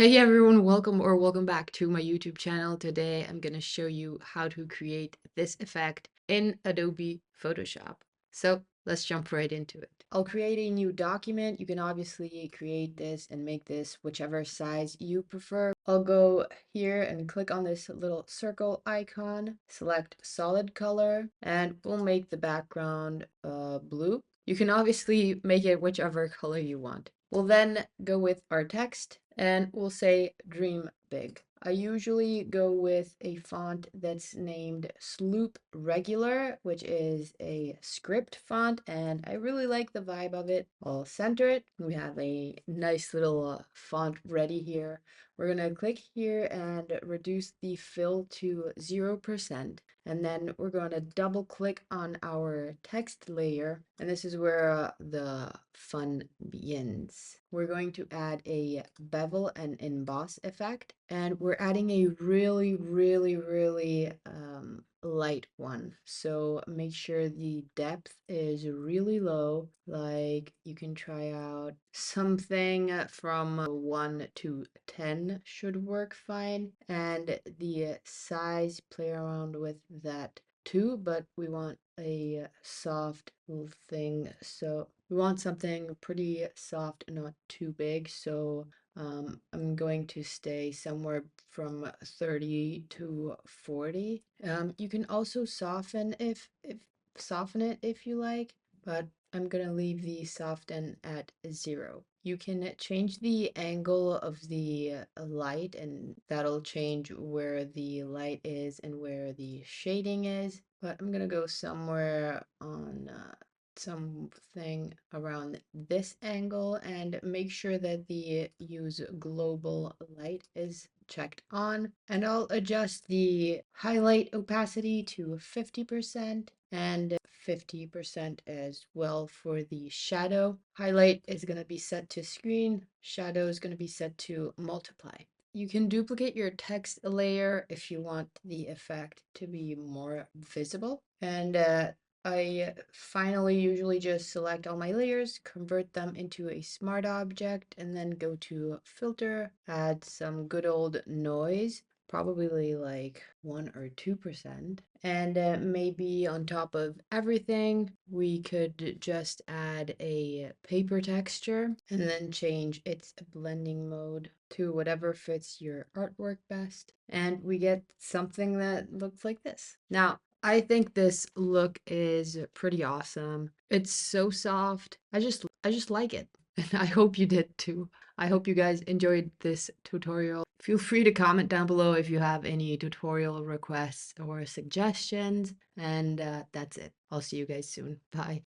Hey everyone, welcome back to my YouTube channel. Today I'm gonna show you how to create this effect in Adobe Photoshop. So let's jump right into it. I'll create a new document. You can obviously create this and make this whichever size you prefer. I'll go here and click on this little circle icon, select solid color, and we'll make the background blue. You can obviously make it whichever color you want. We'll then go with our text and we'll say dream big. I usually go with a font that's named Sloop Regular, which is a script font, and I really like the vibe of it. I'll center it. We have a nice little font ready here. We're gonna click here and reduce the fill to 0%. And then we're going to double click on our text layer. And this is where the fun begins. We're going to add a bevel and emboss effect. And we're adding a really light one. So make sure the depth is really low. Like you can try out something from 1 to 10 should work fine. And the size, play around with that too, but we want a soft little thing. So we want something pretty soft, not too big. So I'm going to stay somewhere from 30 to 40. You can also soften soften it if you like, but I'm gonna leave the soften at 0. You can change the angle of the light, and that'll change where the light is and where the shading is. But I'm gonna go somewhere on something around this angle and make sure that the use global light is checked on. And I'll adjust the highlight opacity to 50% and 50% as well for the shadow. Highlight is going to be set to screen, shadow is going to be set to multiply. You can duplicate your text layer if you want the effect to be more visible. And I finally usually just select all my layers, convert them into a smart object, and then go to filter, add some good old noise, probably like 1 or 2%. And maybe on top of everything, we could just add a paper texture and then change its blending mode to whatever fits your artwork best. And we get something that looks like this. Now, I think this look is pretty awesome. It's so soft. I just like it. And I hope you did too. I hope you guys enjoyed this tutorial. Feel free to comment down below if you have any tutorial requests or suggestions. And that's it. I'll see you guys soon. Bye.